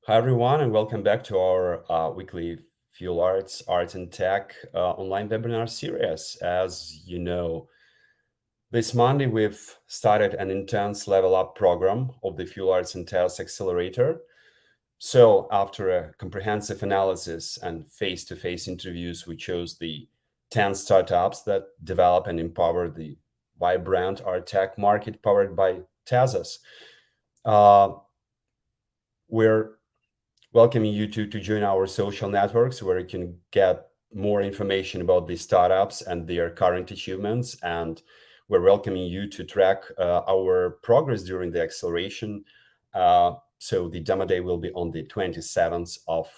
Hi, everyone, and welcome back to our weekly Fuel Arts and Tech online webinar series. As you know, this Monday we've started an intense level up program of the Fuel Arts and Tech Accelerator. So, after a comprehensive analysis and face-to-face interviews, we chose the 10 startups that develop and empower the vibrant art tech market powered by Tezos. Uh, we're welcoming you to join our social networks where you can get more information about the startups and their current achievements. And we're welcoming you to track our progress during the acceleration. So the demo day will be on the 27th of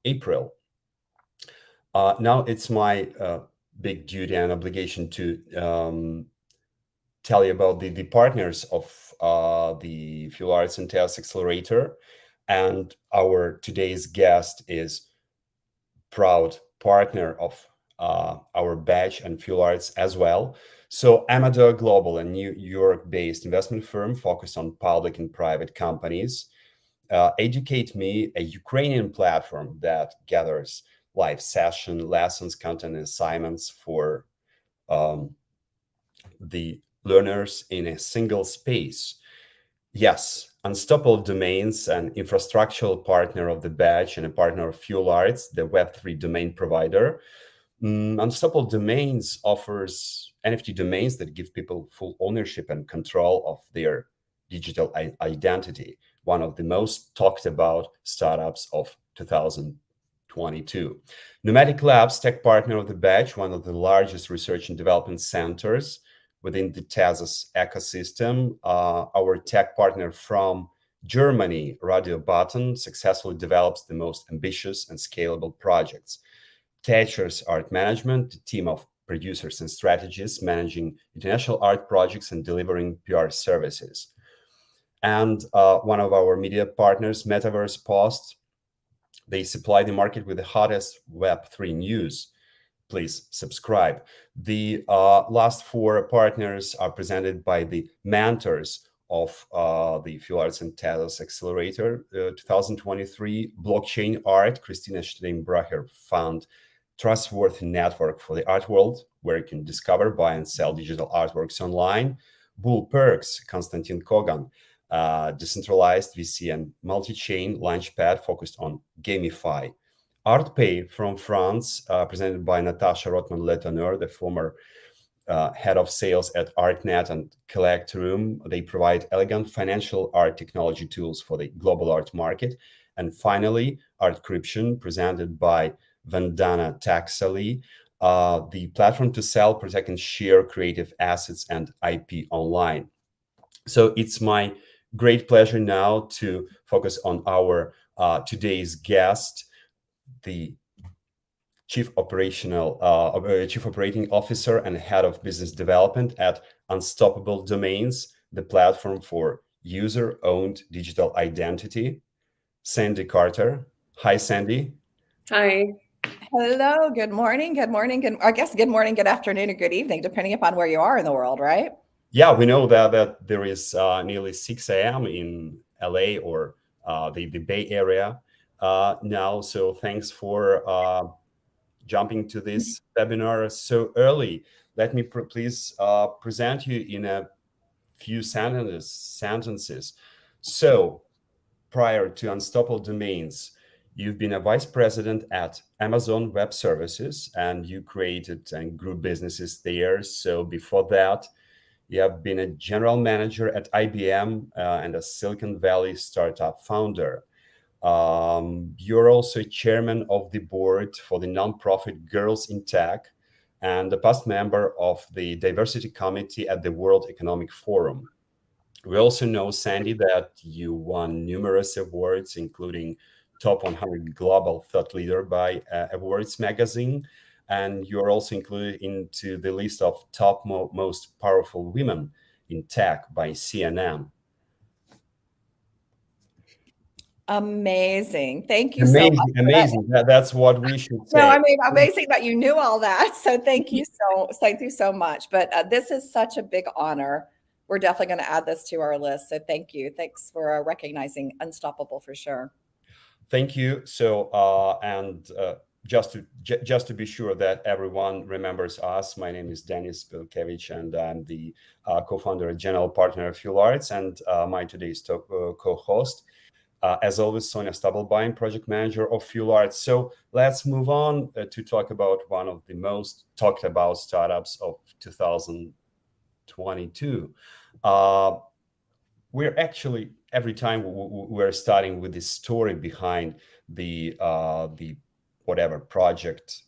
April. Now it's my big duty and obligation to tell you about the partners of the Fuel Arts and Tech Accelerator. And our today's guest is proud partner of our batch and Fuel Arts as well. So Amador Global, a New York-based investment firm focused on public and private companies. Educate Me, a Ukrainian platform that gathers live session lessons, content, and assignments for the learners in a single space. Yes, Unstoppable Domains, an infrastructural partner of the batch and a partner of Fuel Arts, the Web3 domain provider. Unstoppable Domains offers NFT domains that give people full ownership and control of their digital identity, one of the most talked about startups of 2022. Pneumatic Labs, tech partner of the batch, one of the largest research and development centers within the Tezos ecosystem. Our tech partner from Germany, Radio Button, successfully develops the most ambitious and scalable projects. Thatcher's Art Management, a team of producers and strategists managing international art projects and delivering PR services. And one of our media partners, Metaverse Post, they supply the market with the hottest Web3 news. Please subscribe. The last four partners are presented by the mentors of the Fuel Arts and Tezos Accelerator 2023. Blockchain Art, Christina Steinbrecher found trustworthy network for the art world, where you can discover, buy, and sell digital artworks online. Bull Perks, Konstantin Kogan, decentralized VC and multi-chain launchpad focused on gamify. ArtPay from France, presented by Natasha Rotman-Letourneur, the former head of sales at ArtNet and Collect Room. They provide elegant financial art technology tools for the global art market. And finally, Artcryption, presented by Vandana Taxali, the platform to sell, protect, and share creative assets and IP online. So it's my great pleasure now to focus on our today's guest, the Chief Operating Officer and Head of Business Development at Unstoppable Domains, the platform for user-owned digital identity, Sandy Carter. Hi, Sandy. Hi. Hello, good morning, good morning, I guess good morning, good afternoon, or good evening, depending upon where you are in the world, right? Yeah, we know that there is nearly 6 a.m. in LA or the Bay Area now. So thanks for jumping to this webinar so early. Let me please present you in a few sentences. So prior to Unstoppable Domains, you've been a vice president at Amazon Web Services, and you created and grew businesses there. So before that, you have been a general manager at IBM and a Silicon Valley startup founder. You're also chairman of the board for the nonprofit Girls in Tech and a past member of the diversity committee at the World Economic Forum. We also know, Sandy, that you won numerous awards, including Top 100 Global Thought Leader by Awards magazine, and you're also included into the list of top most powerful women in tech by CNN. Amazing. Thank you so much. Amazing. That's what we should say. No, I mean, amazing that you knew all that. So thank you so much. But this is such a big honor we're definitely going to add this to our list. So thank you. Thanks for recognizing Unstoppable for sure. Thank you. So, just to be sure that everyone remembers us, my name is Denis Bilkevich, and I'm the co-founder and general partner of Fuelarts, and my today's co-host, as always, Sonia Stubblebine, project manager of Fuelarts. So let's move on to talk about one of the most talked about startups of 2022. We're actually every time we're starting with the story behind the whatever project,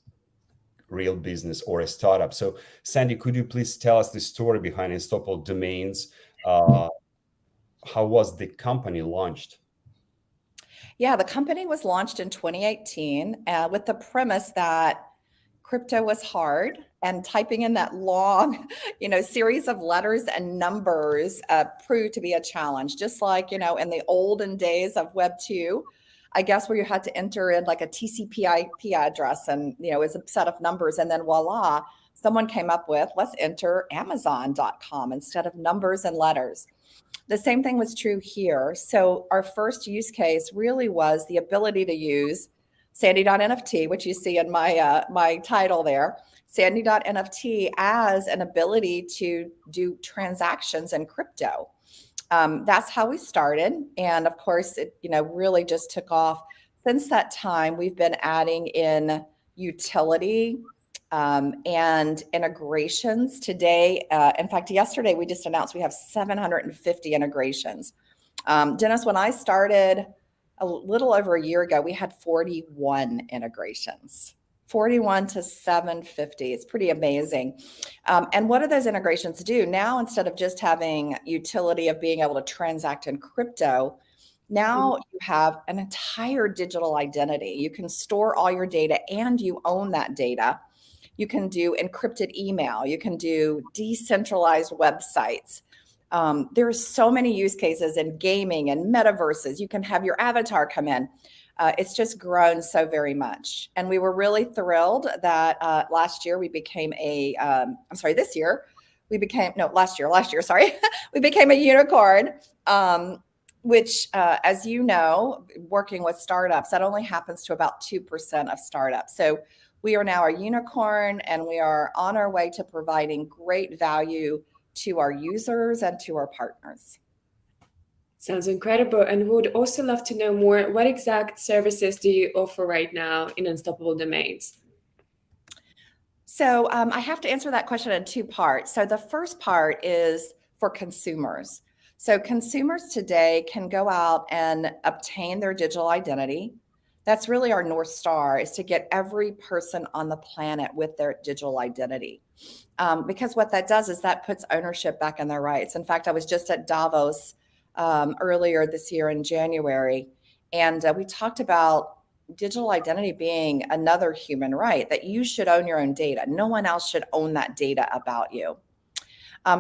real business or a startup. So Sandy, could you please tell us the story behind Unstoppable Domains? How was the company launched? Yeah, the company was launched in 2018 with the premise that crypto was hard and typing in that long, series of letters and numbers proved to be a challenge. Just like, in the olden days of Web 2, I guess where you had to enter in like a TCP/IP address and, it's a set of numbers. And then voila, someone came up with, let's enter Amazon.com instead of numbers and letters. The same thing was true here. So our first use case really was the ability to use Sandy.NFT, which you see in my title there, Sandy.NFT as an ability to do transactions in crypto. That's how we started. And of course, it really just took off. Since that time, we've been adding in utility and integrations today. In fact, yesterday we just announced we have 750 integrations. Dennis, when I started a little over a year ago, we had 41 integrations. 41 to 750. It's pretty amazing. And what do those integrations do? Now, instead of just having utility of being able to transact in crypto, now you have an entire digital identity. You can store all your data and you own that data. You can do encrypted email. You can do decentralized websites. There's so many use cases in gaming and metaverses. You can have your avatar come in. It's just grown so very much. And we were really thrilled that last year we became this year we became, no, last year, sorry. We became a unicorn, which, as you know, working with startups, that only happens to about 2% of startups. So we are now a unicorn, and we are on our way to providing great value to our users and to our partners. Sounds incredible. And we would also love to know more, what exact services do you offer right now in Unstoppable Domains? So I have to answer that question in two parts. So the first part is for consumers. So consumers today can go out and obtain their digital identity. That's really our North Star, is to get every person on the planet with their digital identity. Because what that does is that puts ownership back in their rights. In fact, I was just at Davos earlier this year in January, and we talked about digital identity being another human right, that you should own your own data. No one else should own that data about you.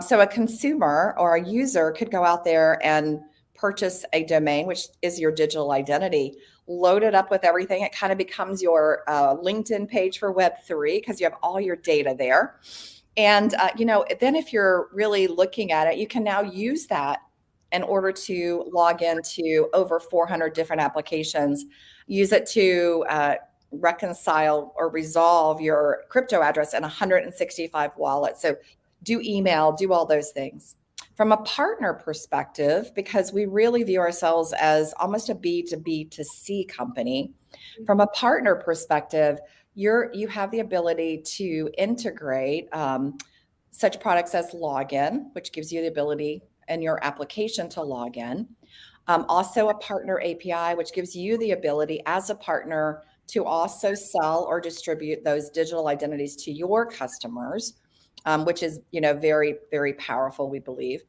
So a consumer or a user could go out there and purchase a domain, which is your digital identity, load it up with everything. It kind of becomes your LinkedIn page for Web3 because you have all your data there. And, then if you're really looking at it, you can now use that in order to log into over 400 different applications, use it to reconcile or resolve your crypto address in 165 wallets. So do email, do all those things. From a partner perspective, because we really view ourselves as almost a B2B2C company, from a partner perspective, you have the ability to integrate such products as login, which gives you the ability in your application to log in. Also a partner API, which gives you the ability as a partner to also sell or distribute those digital identities to your customers, which is, very, very powerful, we believe.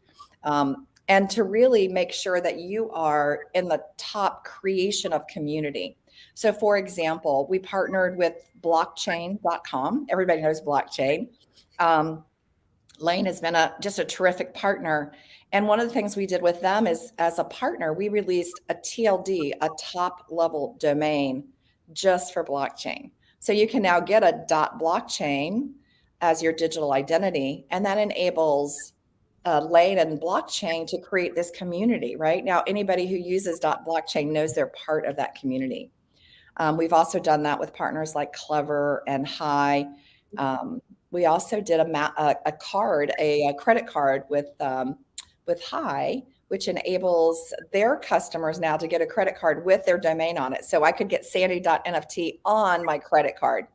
And to really make sure that you are in the top creation of community. So for example, we partnered with blockchain.com. Everybody knows blockchain. Lane has been just a terrific partner. And one of the things we did with them is, as a partner, we released a TLD, a top level domain just for blockchain. So you can now get a .blockchain as your digital identity, and that enables lane and blockchain to create this community, right? Now, anybody who uses .blockchain knows they're part of that community. We've also done that with partners like Clever and High. We also did a credit card with High, which enables their customers now to get a credit card with their domain on it. So I could get sandy.nft on my credit card.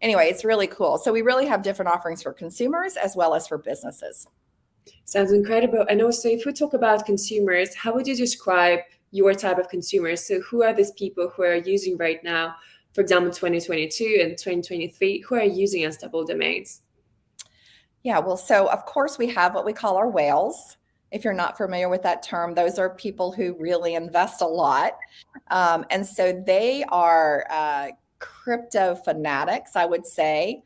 Anyway, it's really cool. So we really have different offerings for consumers as well as for businesses. Sounds incredible. And also, if we talk about consumers, how would you describe your type of consumers? So who are these people who are using right now, for example, 2022 and 2023, who are using Unstoppable Domains? Yeah, well, so of course we have what we call our whales. If you're not familiar with that term, those are people who really invest a lot. And so they are crypto fanatics, I would say.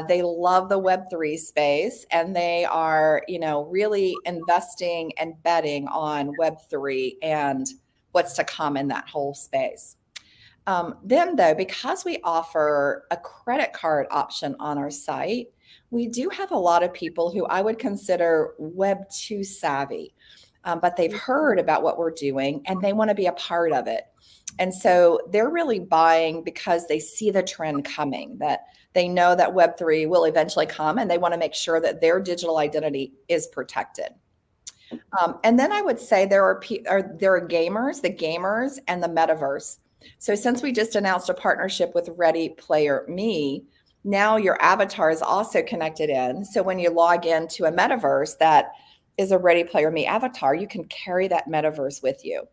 They love the Web3 space, and they are, really investing and betting on Web3 and what's to come in that whole space. Then, though, because we offer a credit card option on our site, we do have a lot of people who I would consider Web 2 savvy, but they've heard about what we're doing and they want to be a part of it. And so they're really buying because they see the trend coming, that they know that Web3 will eventually come, and they want to make sure that their digital identity is protected. And then I would say there are gamers, the gamers, and the Metaverse. So since we just announced a partnership with Ready Player Me, now your avatar is also connected in. So when you log into a Metaverse that is a Ready Player Me avatar, you can carry that Metaverse with you.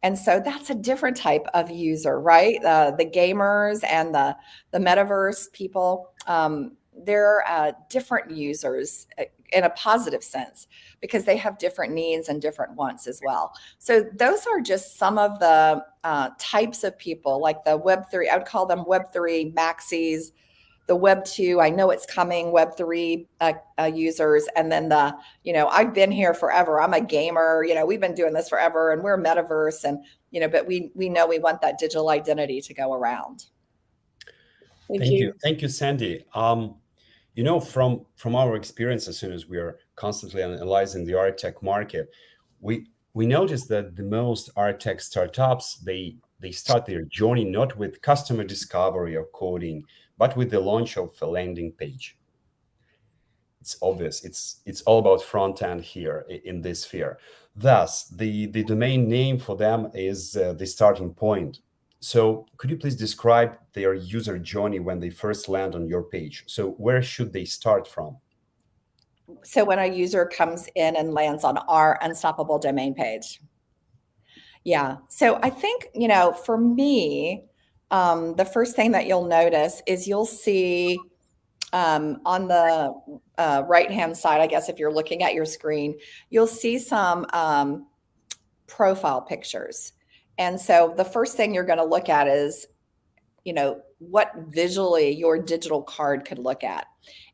And so that's a different type of user, right? The gamers and the Metaverse people, they're different users in a positive sense, because they have different needs and different wants as well. So those are just some of the types of people, like the Web3, I would call them Web3 maxis, the Web 2, I know it's coming, Web 3 users, and then I've been here forever. I'm a gamer, we've been doing this forever, and we're Metaverse, and but we know we want that digital identity to go around. Thank you, Sandy. From our experience, as soon as we are constantly analyzing the art tech market, we noticed that the most art tech startups, they start their journey not with customer discovery or coding, but with the launch of a landing page. It's obvious. It's all about front end here in this sphere. Thus, the domain name for them is the starting point. So could you please describe their user journey when they first land on your page? So where should they start from? So when a user comes in and lands on our Unstoppable domain page. Yeah. So I think, for me, the first thing that you'll notice is you'll see on the right-hand side, I guess if you're looking at your screen, you'll see some profile pictures. And so the first thing you're going to look at is, what visually your digital card could look at.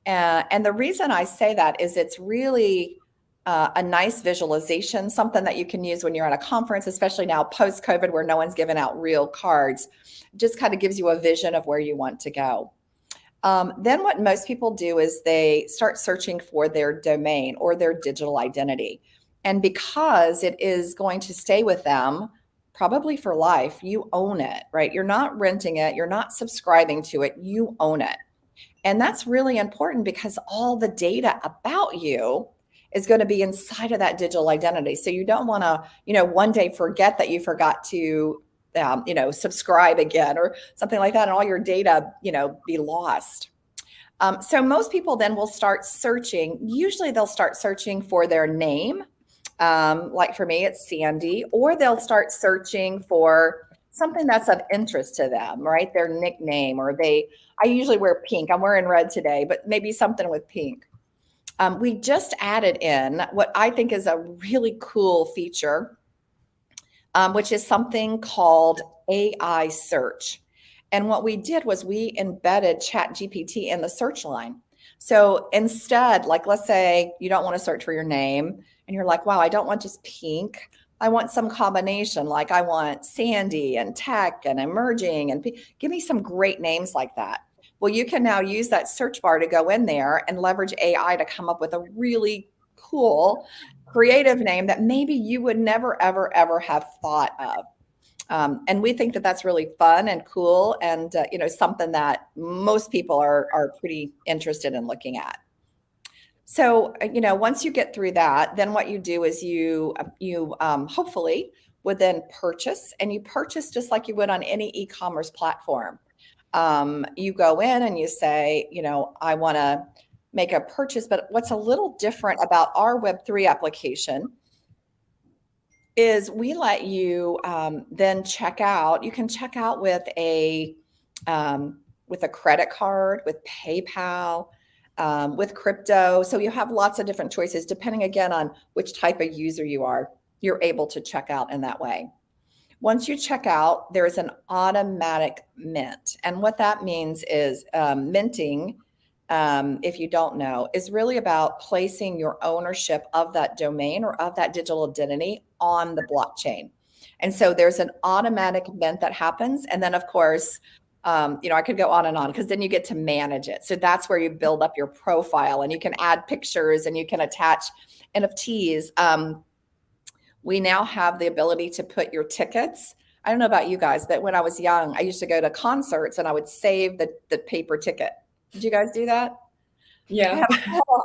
And the reason I say that is it's really a nice visualization, something that you can use when you're at a conference, especially now post-COVID where no one's giving out real cards. It just kind of gives you a vision of where you want to go. Then what most people do is they start searching for their domain or their digital identity. And because it is going to stay with them probably for life, you own it, right? You're not renting it. You're not subscribing to it. You own it. And that's really important because all the data about you is going to be inside of that digital identity. So you don't want to, one day forget that you forgot to, subscribe again or something like that, and all your data, be lost. So most people then will start searching. Usually they'll start searching for their name. Like for me, it's Sandy, or they'll start searching for something that's of interest to them, right? Their nickname, or I usually wear pink. I'm wearing red today, but maybe something with pink. We just added in what I think is a really cool feature, which is something called AI search. And what we did was we embedded ChatGPT in the search line. So instead, like, let's say you don't want to search for your name and you're like, wow, I don't want just pink. I want some combination. Like I want Sandy and tech and emerging and give me some great names like that. Well, you can now use that search bar to go in there and leverage AI to come up with a really cool, creative name that maybe you would never, ever, ever have thought of. And we think that that's really fun and cool, and something that most people are pretty interested in looking at. So once you get through that, then what you do is you hopefully would then purchase, and you purchase just like you would on any e-commerce platform. You go in and you say, I want to make a purchase. But what's a little different about our Web3 application is we let you then check out. You can check out with a credit card, with PayPal, with crypto. So you have lots of different choices depending, again, on which type of user you are. You're able to check out in that way. Once you check out, there is an automatic mint. And what that means is minting, if you don't know, is really about placing your ownership of that domain or of that digital identity on the blockchain. And so there's an automatic mint that happens. And then, of course, I could go on because then you get to manage it. So that's where you build up your profile, and you can add pictures and you can attach NFTs. We now have the ability to put your tickets. I don't know about you guys, but when I was young, I used to go to concerts and I would save the paper ticket. Did you guys do that? Yeah.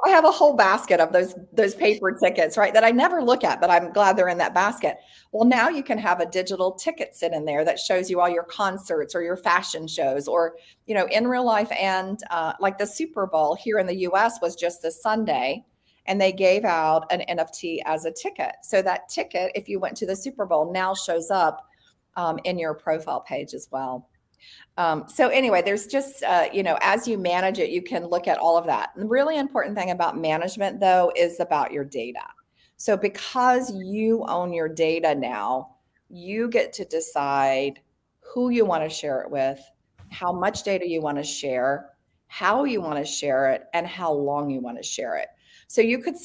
I have a whole basket of those paper tickets, right, that I never look at, but I'm glad they're in that basket. Well, now you can have a digital ticket sit in there that shows you all your concerts or your fashion shows, or, in real life. And like the Super Bowl here in the US was just this Sunday, and they gave out an NFT as a ticket. So that ticket, if you went to the Super Bowl, now shows up in your profile page as well. So anyway, there's just, as you manage it, you can look at all of that. The really important thing about management, though, is about your data. So because you own your data now, you get to decide who you want to share it with, how much data you want to share, how you want to share it, and how long you want to share it. So you could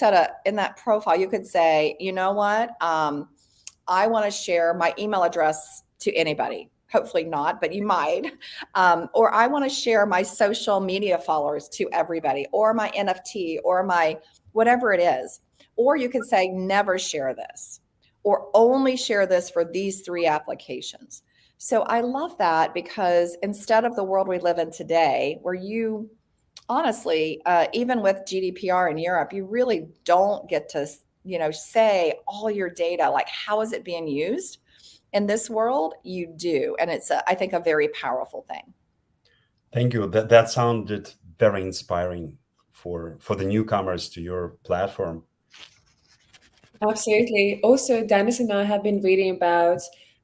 in that profile, you could say, you know what, I want to share my email address to anybody. Hopefully not, but you might. Or I want to share my social media followers to everybody, or my NFT, or my whatever it is. Or you can say, never share this, or only share this for these 3 applications. So I love that, because instead of the world we live in today, where you honestly, even with GDPR in Europe, you really don't get to, say all your data, like how is it being used? In this world, you do. And it's, I think, a very powerful thing. Thank you. That sounded very inspiring for the newcomers to your platform. Absolutely. Also, Dennis and I have been reading about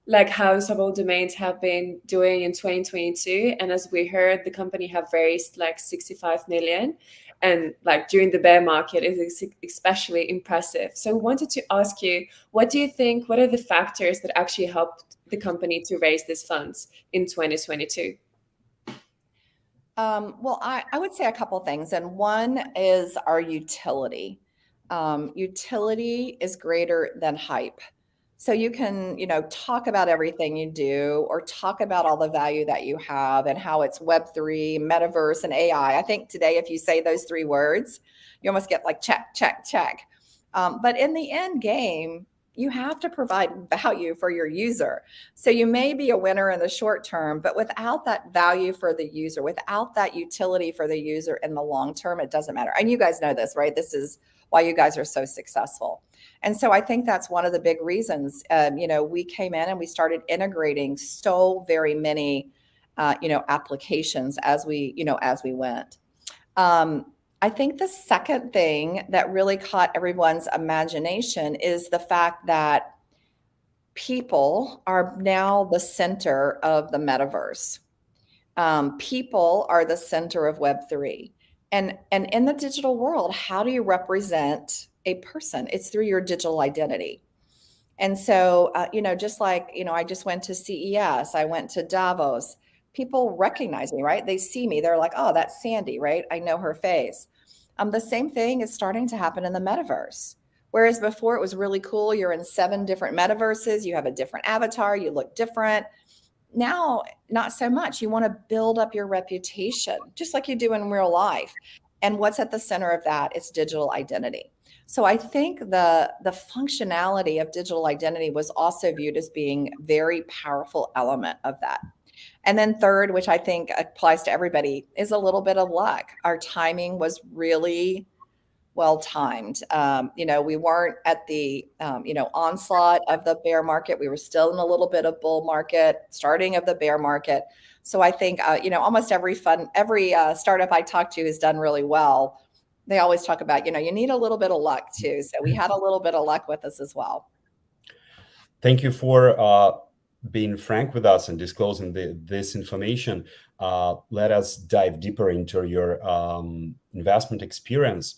like how Unstoppable Domains have been doing in 2022. And as we heard, the company have raised like 65 million. And like during the bear market is especially impressive. So I wanted to ask you, what do you think, what are the factors that actually helped the company to raise these funds in 2022? Well, I would say a couple things. And one is our utility. Utility is greater than hype. So you can, talk about everything you do, or talk about all the value that you have and how it's Web3, Metaverse, and AI. I think today, if you say those 3 words, you almost get like check, check, check. But in the end game, you have to provide value for your user. So you may be a winner in the short term, but without that value for the user, without that utility for the user in the long term, it doesn't matter. And you guys know this, right? This is why you guys are so successful. And so I think that's one of the big reasons, we came in and we started integrating so very many, applications as we went. I think the second thing that really caught everyone's imagination is the fact that people are now the center of the metaverse. People are the center of Web3. And in the digital world, how do you represent a person? It's through your digital identity. And so, just like, I just went to CES, I went to Davos, people recognize me, right? They see me, they're like, oh, that's Sandy, right? I know her face. The same thing is starting to happen in the metaverse. Whereas before it was really cool, you're in 7 different metaverses, you have a different avatar, you look different. Now, not so much. You want to build up your reputation, just like you do in real life. And what's at the center of that is digital identity. So I think the functionality of digital identity was also viewed as being a very powerful element of that. And then third, which I think applies to everybody, is a little bit of luck. Our timing was really well timed. We weren't at the onslaught of the bear market. We were still in a little bit of bull market, starting of the bear market. So I think almost every startup I talk to has done really well. They always talk about you need a little bit of luck too. So we had a little bit of luck with us as well. Thank you for being frank with us and disclosing this information. Let us dive deeper into your investment experience.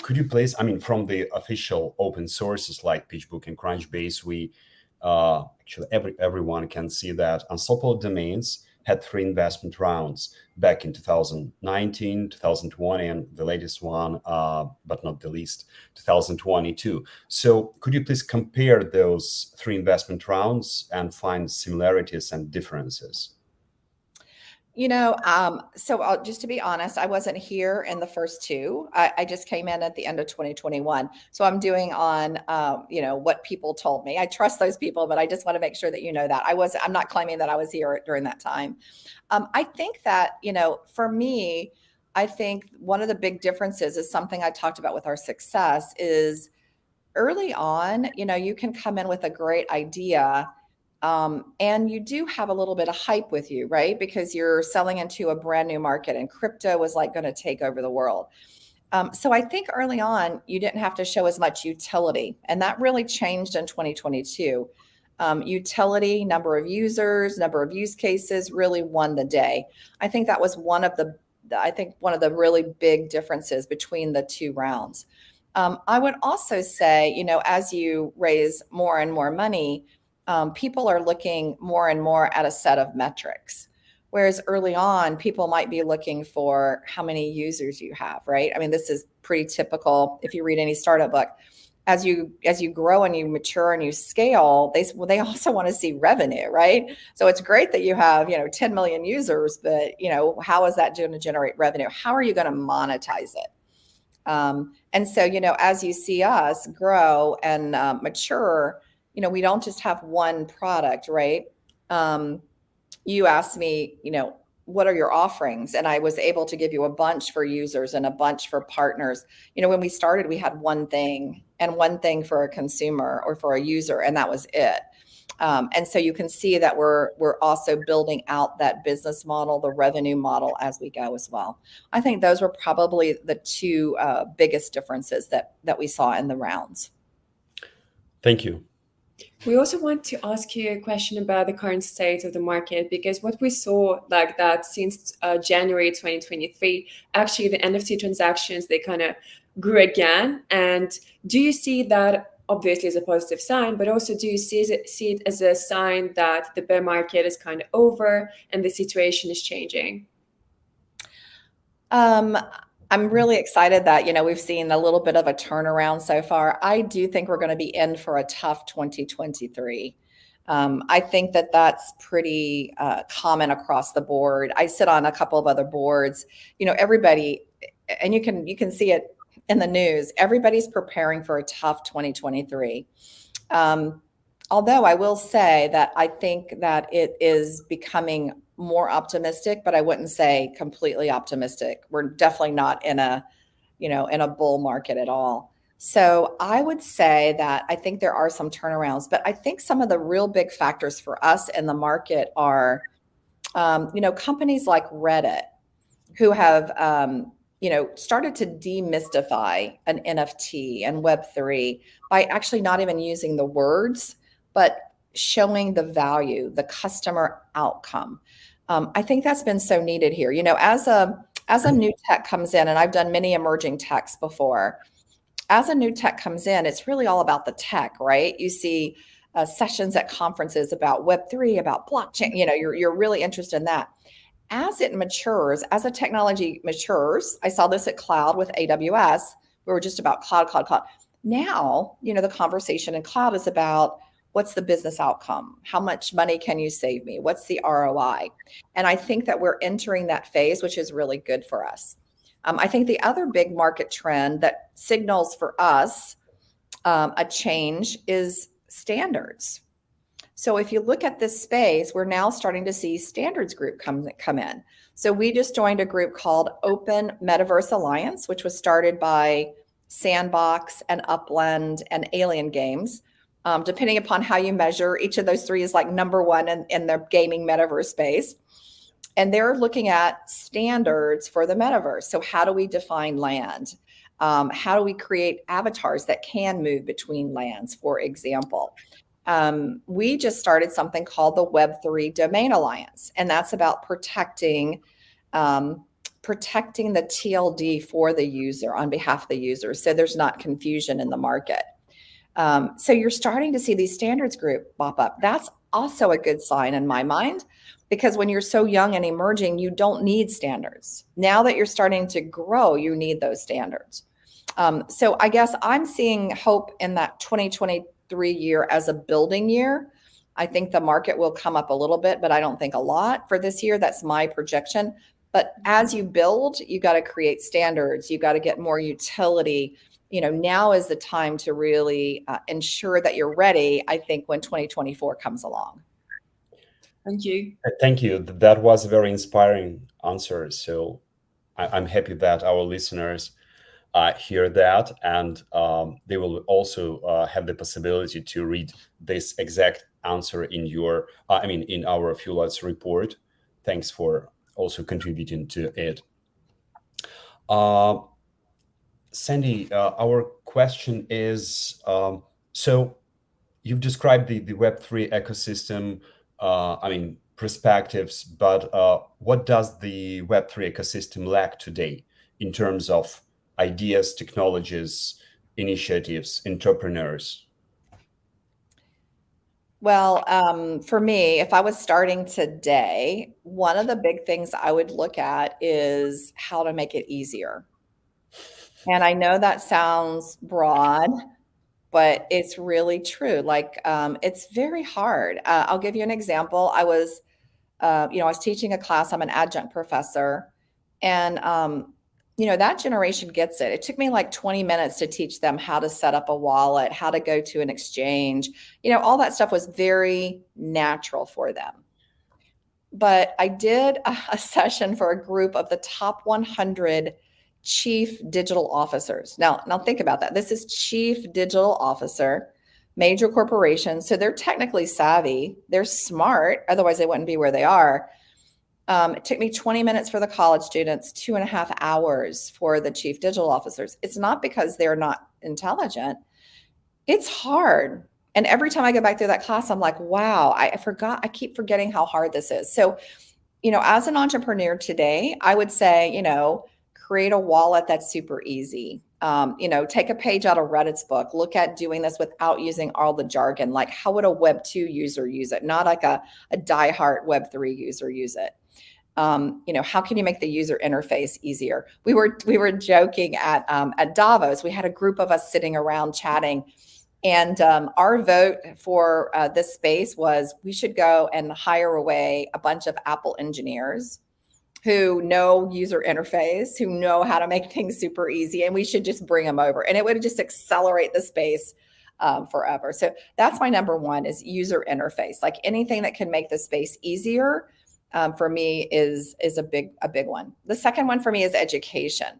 Could you please, from the official open sources like PitchBook and Crunchbase, we actually everyone can see that Unstoppable Domains had 3 investment rounds back in 2019, 2020, and the latest one, but not the least, 2022. So could you please compare those 3 investment rounds and find similarities and differences? So just to be honest, I wasn't here in the first 2. I just came in at the end of 2021. So I'm doing on, what people told me. I trust those people, but I just want to make sure that you know that I'm not claiming that I was here during that time. I think that, for me, I think one of the big differences is something I talked about with our success is early on, you can come in with a great idea. And you do have a little bit of hype with you, right? Because you're selling into a brand new market and crypto was like going to take over the world. So I think early on, you didn't have to show as much utility. And that really changed in 2022. Utility, number of users, number of use cases really won the day. I think that was one of the really big differences between the 2 rounds. I would also say, as you raise more and more money, people are looking more and more at a set of metrics. Whereas early on, people might be looking for how many users you have, right? I mean, this is pretty typical if you read any startup book. As you grow and you mature and you scale, they also want to see revenue, right? So it's great that you have 10 million users, but how is that going to generate revenue? How are you going to monetize it? And so as you see us grow and mature, we don't just have one product, right? You asked me, what are your offerings? And I was able to give you a bunch for users and a bunch for partners. When we started, we had one thing and one thing for a consumer or for a user, and that was it. And so you can see that we're also building out that business model, the revenue model as we go as well. I think those were probably the 2 biggest differences that we saw in the rounds. Thank you. We also want to ask you a question about the current state of the market, because what we saw like that since January 2023, actually the NFT transactions, they kind of grew again. And do you see that obviously as a positive sign, but also do you see it as a sign that the bear market is kind of over and the situation is changing? I'm really excited that, we've seen a little bit of a turnaround so far. I do think we're going to be in for a tough 2023. I think that that's pretty common across the board. I sit on a couple of other boards, everybody, and you can see it in the news, everybody's preparing for a tough 2023. Although I will say that I think that it is becoming more optimistic, but I wouldn't say completely optimistic. We're definitely not in a bull market at all. So I would say that I think there are some turnarounds, but I think some of the real big factors for us in the market are, companies like Reddit, who have, started to demystify an NFT and Web3 by actually not even using the words, but showing the value, the customer outcome. I think that's been so needed here. As a new tech comes in, and I've done many emerging techs before, as a new tech comes in, it's really all about the tech, right? You see sessions at conferences about Web3, about blockchain, you're really interested in that. As it matures, as a technology matures, I saw this at cloud with AWS. We were just about cloud. Now, the conversation in cloud is about what's the business outcome? How much money can you save me? What's the ROI? And I think that we're entering that phase, which is really good for us. I think the other big market trend that signals for us a change is standards. So if you look at this space, we're now starting to see standards group come in. So we just joined a group called Open Metaverse Alliance, which was started by Sandbox and Upland and Alien Games. Depending upon how you measure, each of those three is like number one in the gaming metaverse space. And they're looking at standards for the metaverse. So how do we define land? How do we create avatars that can move between lands, for example? We just started something called the Web3 Domain Alliance, and that's about protecting the TLD for the user on behalf of the user, so there's not confusion in the market. So you're starting to see these standards group pop up. That's also a good sign in my mind, because when you're so young and emerging, you don't need standards. Now that you're starting to grow, you need those standards. So I guess I'm seeing hope in that 2023 year as a building year. I think the market will come up a little bit, but I don't think a lot for this year. That's my projection. But as you build, you got to create standards. You got to get more utility. Now is the time to really ensure that you're ready, I think, when 2024 comes along. Thank you. Thank you. That was a very inspiring answer. So I'm happy that our listeners hear that, and they will also have the possibility to read this exact answer in in our Fuelarts report. Thanks for also contributing to it. Sandy, our question is, so you've described the Web3 ecosystem, perspectives, but what does the Web3 ecosystem lack today in terms of ideas, technologies, initiatives, entrepreneurs? Well, for me, if I was starting today, one of the big things I would look at is how to make it easier. And I know that sounds broad, but it's really true. It's very hard. I'll give you an example. I was teaching a class. I'm an adjunct professor, and that generation gets it. It took me like 20 minutes to teach them how to set up a wallet, how to go to an exchange. All that stuff was very natural for them. But I did a session for a group of the top 100 chief digital officers. Now think about that. This is chief digital officer, major corporations. So they're technically savvy. They're smart. Otherwise, they wouldn't be where they are. It took me 20 minutes for the college students, 2.5 hours for the chief digital officers. It's not because they're not intelligent. It's hard. And every time I go back through that class, I'm like, wow, I keep forgetting how hard this is. So, as an entrepreneur today, I would say, create a wallet that's super easy. Take a page out of Reddit's book, look at doing this without using all the jargon. Like, how would a Web 2 user use it? Not like a diehard Web 3 user use it. How can you make the user interface easier? We were joking at Davos. We had a group of us sitting around chatting, and our vote for this space was we should go and hire away a bunch of Apple engineers who know user interface, who know how to make things super easy, and we should just bring them over, and it would just accelerate the space forever. So that's my number one, is user interface. Like, anything that can make the space easier for me is a big one. The second one for me is education.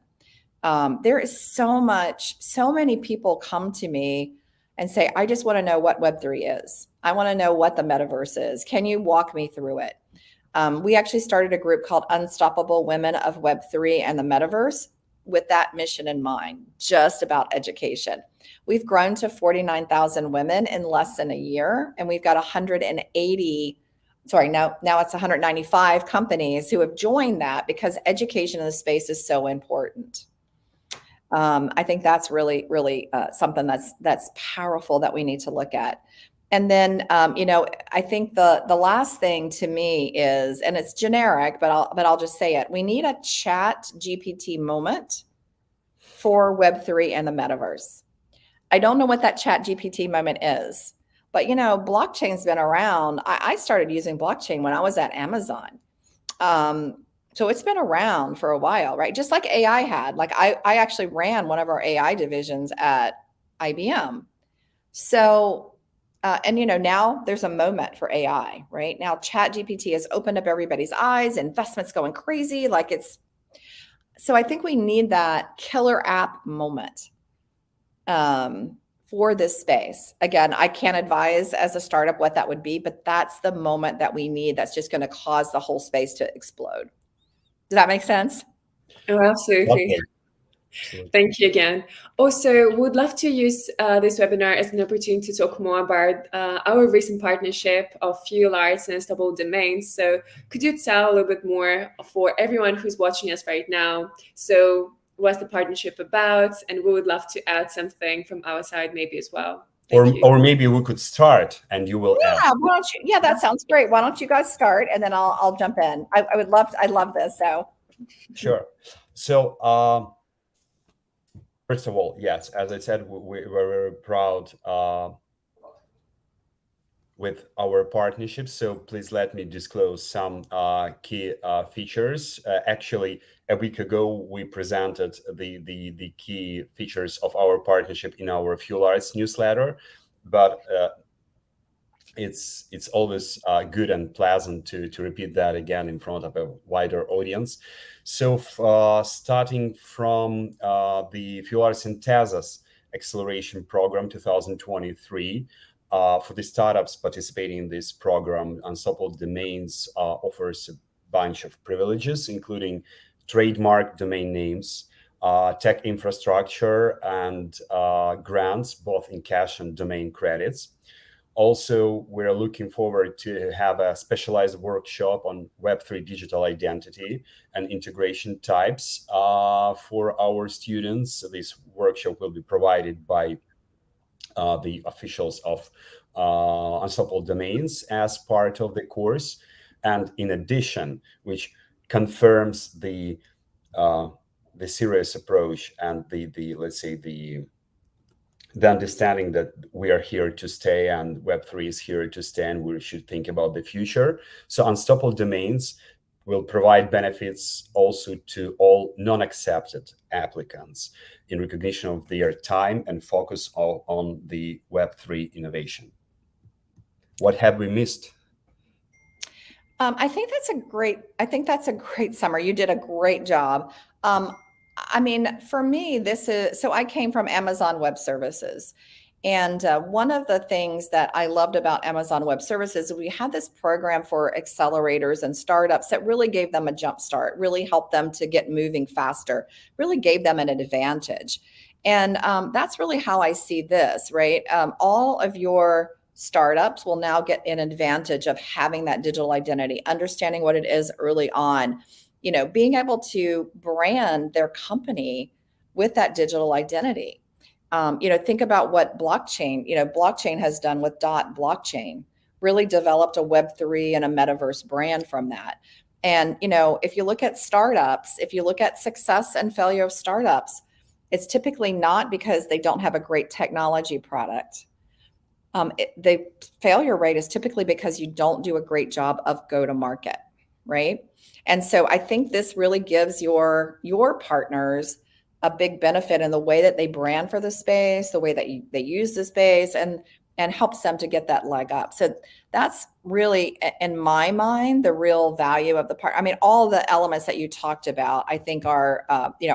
There is so many people come to me and say, I just want to know what Web3 is. I want to know what the metaverse is. Can you walk me through it? We actually started a group called Unstoppable Women of Web3 and the Metaverse with that mission in mind, just about education. We've grown to 49,000 women in less than a year, and we've got 195 companies who have joined that, because education in the space is so important. I think that's really, really something that's powerful that we need to look at. And then, I think the last thing to me is, and it's generic, but I'll just say it. We need a chat GPT moment for Web3 and the metaverse. I don't know what that chat GPT moment is, but blockchain's been around. I started using blockchain when I was at Amazon. So it's been around for a while, right? Just like AI had. Like I actually ran one of our AI divisions at IBM. So, and now there's a moment for AI, right? Now Chat GPT has opened up everybody's eyes, investments going crazy. So I think we need that killer app moment for this space. Again, I can't advise as a startup what that would be, but that's the moment that we need that's just going to cause the whole space to explode. Does that make sense? Oh, absolutely. Okay. Absolutely. Thank you again. Also, would love to use this webinar as an opportunity to talk more about our recent partnership of Fuelarts and Unstoppable Domains. So could you tell a little bit more for everyone who's watching us right now? So what's the partnership about? And we would love to add something from our side maybe as well. Thank you. Or maybe we could start and you will add. Yeah, why don't you? Yeah, that sounds great. Why don't you guys start and then I'll jump in. I would love. I love this. So Sure. So first of all, yes, as I said, we're very proud with our partnership. So please let me disclose some key features. Actually, a week ago, we presented the key features of our partnership in our Fuelarts newsletter, but it's always good and pleasant to repeat that again in front of a wider audience. So starting from the Fuelarts and Tezos Acceleration Program 2023, for the startups participating in this program, Unstoppable Domains offers a bunch of privileges, including trademark domain names, tech infrastructure, and grants, both in cash and domain credits. Also, we're looking forward to have a specialized workshop on Web3 digital identity and integration types for our students. This workshop will be provided by the officials of Unstoppable Domains as part of the course. And in addition, which confirms the serious approach and the let's say the understanding that we are here to stay and Web3 is here to stay and we should think about the future. So Unstoppable Domains will provide benefits also to all non-accepted applicants in recognition of their time and focus on the Web3 innovation. What have we missed? I think that's a great summary. You did a great job. I mean, for me, so I came from Amazon Web Services. And one of the things that I loved about Amazon Web Services is we had this program for accelerators and startups that really gave them a jump start, really helped them to get moving faster, really gave them an advantage. And that's really how I see this, right? All of your startups will now get an advantage of having that digital identity, understanding what it is early on, being able to brand their company with that digital identity. Think about what blockchain has done with blockchain, really developed a Web3 and a Metaverse brand from that. And, if you look at startups, if you look at success and failure of startups, it's typically not because they don't have a great technology product. The failure rate is typically because you don't do a great job of go-to-market, right? And so I think this really gives your partners a big benefit in the way that they brand for the space, the way that they use the space, and helps them to get that leg up. So that's really, in my mind, the real value of the part. I mean, all the elements that you talked about, I think are,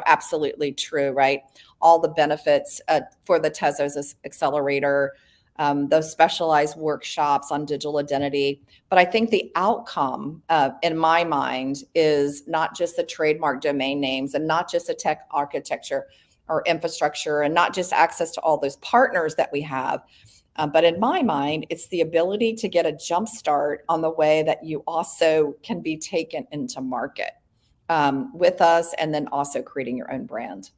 absolutely true, right? All the benefits for the Tezos Accelerator, those specialized workshops on digital identity. But I think the outcome, in my mind, is not just the trademark domain names and not just the tech architecture or infrastructure and not just access to all those partners that we have. But in my mind, it's the ability to get a jump start on the way that you also can be taken into market with us and then also creating your own brand.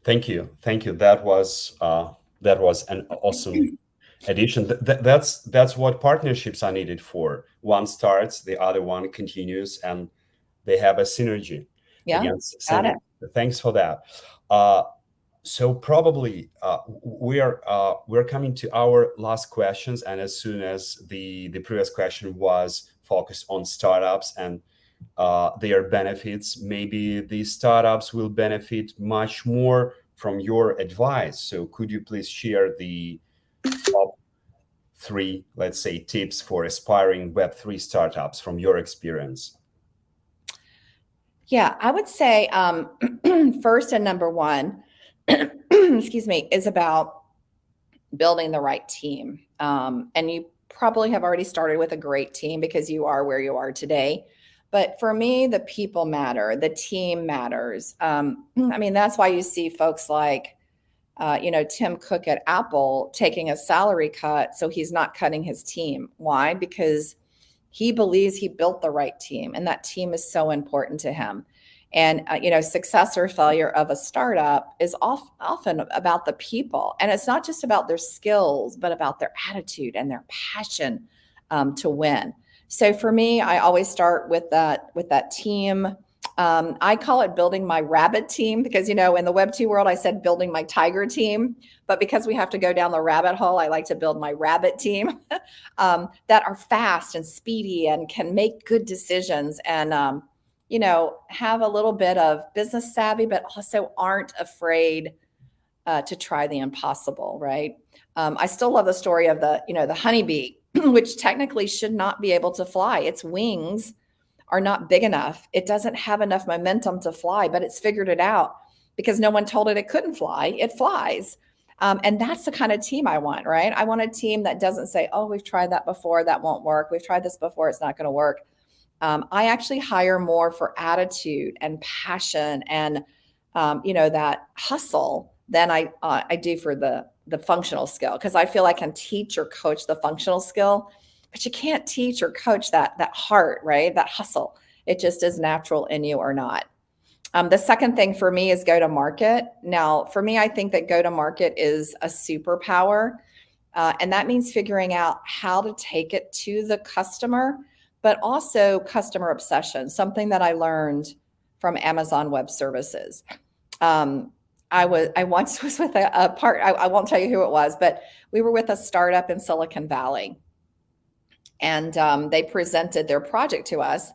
Thank you. That was an awesome addition. That's what partnerships are needed for. One starts, the other one continues, and they have a synergy. Yeah, got it. Thanks for that. So probably we're coming to our last questions, and as soon as the previous question was focused on startups and their benefits, maybe these startups will benefit much more from your advice. So could you please share the top 3, let's say, tips for aspiring Web3 startups from your experience? Yeah, I would say first and number one, excuse me, is about building the right team. And you probably have already started with a great team because you are where you are today. But for me, the people matter, the team matters. I mean, that's why you see folks like, Tim Cook at Apple taking a salary cut, so he's not cutting his team. Why? Because he believes he built the right team, and that team is so important to him. And success or failure of a startup is often about the people, and it's not just about their skills, but about their attitude and their passion to win. So for me, I always start with that team. I call it building my rabbit team because, in the Web2 world, I said building my tiger team. But because we have to go down the rabbit hole, I like to build my rabbit team that are fast and speedy and can make good decisions and, have a little bit of business savvy, but also aren't afraid to try the impossible, right? I still love the story of the honeybee, which technically should not be able to fly. Its wings are not big enough. It doesn't have enough momentum to fly, but it's figured it out because no one told it couldn't fly. It flies. And that's the kind of team I want, right? I want a team that doesn't say, oh, we've tried that before, that won't work. We've tried this before, it's not going to work. I actually hire more for attitude and passion and, that hustle than I do for the functional skill, because I feel I can teach or coach the functional skill, but you can't teach or coach that heart, right? That hustle. It just is natural in you or not. The second thing for me is go to market. Now, for me, I think that go to market is a superpower. And that means figuring out how to take it to the customer, but also customer obsession, something that I learned from Amazon Web Services. I once was with a part, I won't tell you who it was, but we were with a startup in Silicon Valley. And they presented their project to us.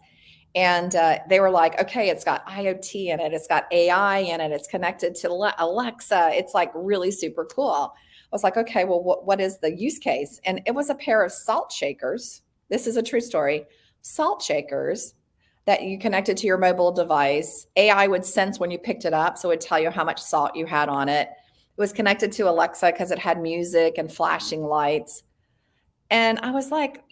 And they were like, okay, it's got IoT in it. It's got AI in it. It's connected to Alexa. It's like really super cool. I was like, okay, well, what is the use case? And it was a pair of salt shakers. This is a true story. Salt shakers that you connected to your mobile device. AI would sense when you picked it up. So it would tell you how much salt you had on it. It was connected to Alexa because it had music and flashing lights. And I was like,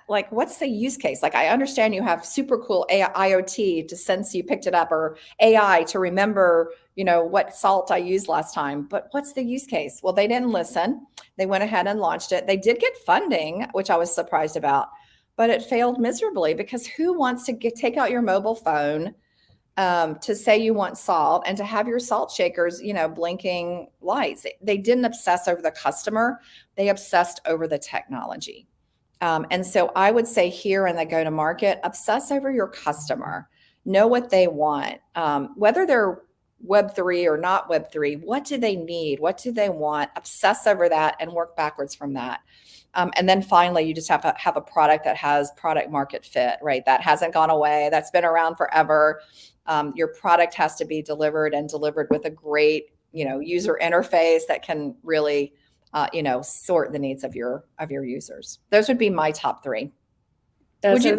what's the use case? Like, I understand you have super cool IoT to sense you picked it up, or AI to remember, what salt I used last time. But what's the use case? Well, they didn't listen. They went ahead and launched it. They did get funding, which I was surprised about, but it failed miserably because who wants to take out your mobile phone to say you want salt and to have your salt shakers, blinking lights? They didn't obsess over the customer. They obsessed over the technology. And so I would say here in the go-to-market, obsess over your customer. Know what they want. Whether they're Web3 or not Web3, what do they need? What do they want? Obsess over that and work backwards from that. And then finally, you just have to have a product that has product market fit, right? That hasn't gone away. That's been around forever. Your product has to be delivered with a great, user interface that can really, sort the needs of your users. Those would be my top 3. Would you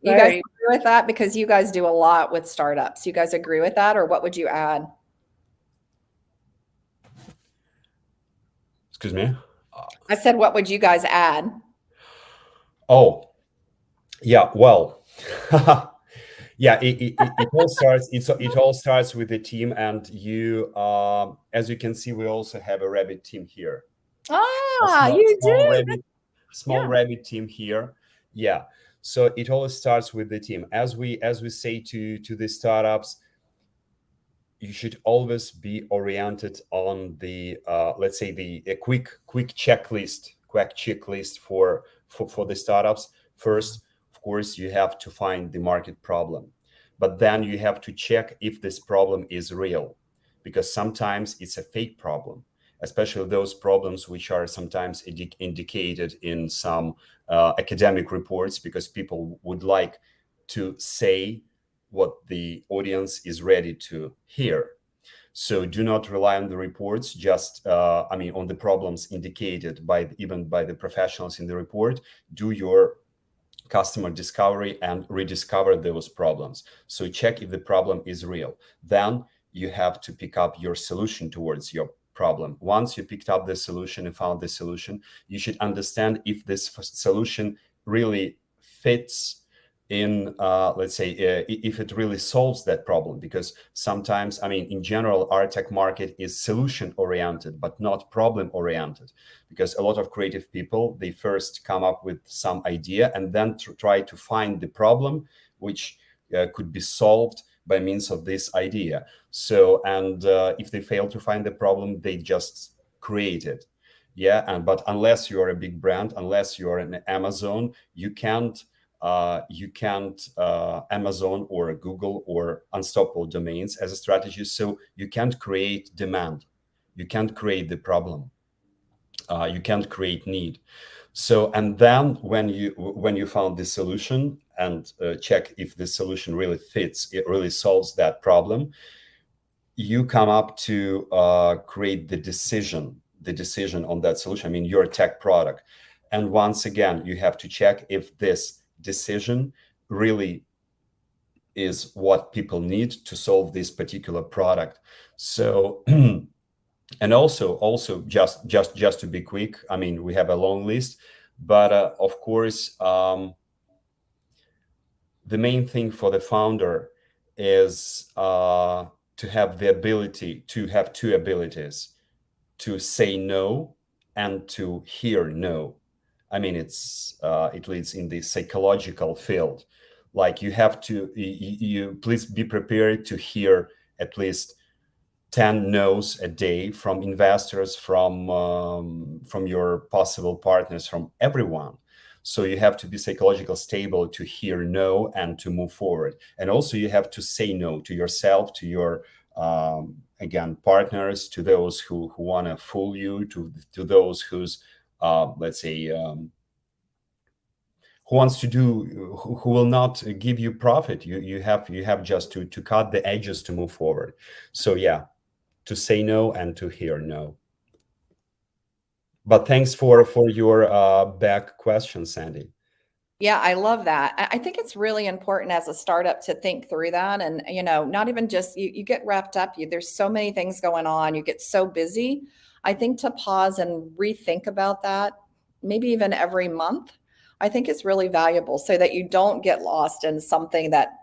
guys agree with that? Because you guys do a lot with startups. You guys agree with that, or what would you add? Excuse me? I said, what would you guys add? Oh, yeah. Well, yeah. It all starts with the team, and you. As you can see, we also have a rabbit team here. Small rabbit team here. Yeah. So it all starts with the team. As we say to the startups, you should always be oriented on the let's say a quick checklist for the startups. First, of course, you have to find the market problem, but then you have to check if this problem is real, because sometimes it's a fake problem, especially those problems which are sometimes indicated in some academic reports, because people would like to say what the audience is ready to hear. So do not rely on the reports, just, on the problems indicated even by the professionals in the report. Do your customer discovery and rediscover those problems. So check if the problem is real. Then you have to pick up your solution towards your problem. Once you picked up the solution and found the solution, you should understand if this solution really fits in, let's say, if it really solves that problem. Because sometimes, in general, our tech market is solution oriented, but not problem oriented. Because a lot of creative people, they first come up with some idea and then try to find the problem which could be solved by means of this idea. So, and if they fail to find the problem, they just create it. Yeah, but unless you are a big brand, unless you are an Amazon, you can't Amazon or Google or Unstoppable Domains as a strategy. So you can't create demand, you can't create the problem, you can't create need. So, and then when you found the solution and check if the solution really fits, it really solves that problem, you come up to create the decision on that solution. Your tech product. And once again, you have to check if this decision really is what people need to solve this particular product. So and also just to be quick, we have a long list, but of course, the main thing for the founder is to have the ability to have two abilities: to say no and to hear no. It leads in the psychological field. Like you have to, you please be prepared to hear at least 10 no's a day from investors, from your possible partners, from everyone. So you have to be psychologically stable to hear no and to move forward. And also you have to say no to yourself, to your again, partners, to those who want to fool you, to those who's let's say who wants to do, who will not give you profit. You have just to cut the edges to move forward. So yeah, to say no and to hear no. But thanks for your back question, Sandy. Yeah, I love that. I think it's really important as a startup to think through that. And, not even just you get wrapped up, there's so many things going on, you get so busy. I think to pause and rethink about that, maybe even every month, I think is really valuable so that you don't get lost in something that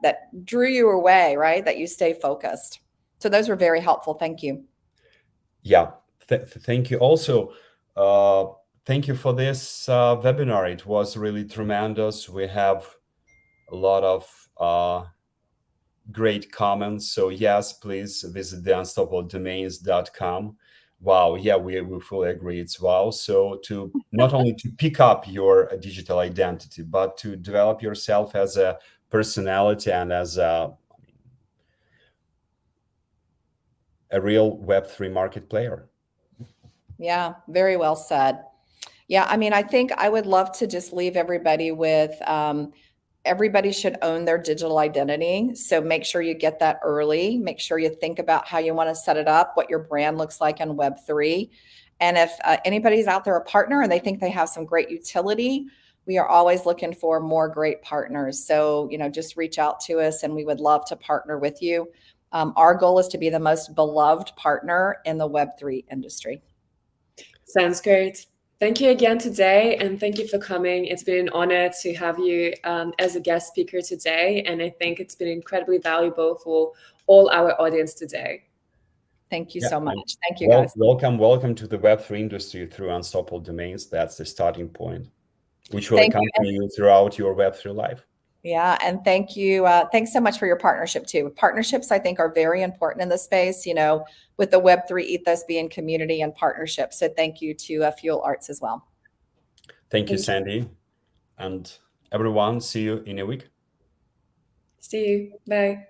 drew you away, right? That you stay focused. So those were very helpful. Thank you. Yeah, thank you. Also, thank you for this webinar. It was really tremendous. We have a lot of great comments. So yes, please visit the unstoppabledomains.com. Wow, yeah, we fully agree. It's wow. So to not only to pick up your digital identity, but to develop yourself as a personality and as a real Web3 market player. Yeah, very well said. Yeah, I think I would love to just leave everybody with everybody should own their digital identity. So make sure you get that early. Make sure you think about how you want to set it up, what your brand looks like in Web3. And if anybody's out there a partner and they think they have some great utility, we are always looking for more great partners. So, just reach out to us and we would love to partner with you. Our goal is to be the most beloved partner in the Web3 industry. Sounds great. Thank you again today, and thank you for coming. It's been an honor to have you as a guest speaker today, and I think it's been incredibly valuable for all our audience today. Thank you so much. Thank you, guys. Welcome to the Web3 industry through Unstoppable Domains. That's the starting point, which will accompany you throughout your Web3 life. Yeah, and thank you. Thanks so much for your partnership too. Partnerships, I think, are very important in this space, with the Web3 ethos being community and partnership. So thank you to Fuelarts as well. Thank you, Sandy. And everyone, see you in a week. See you. Bye.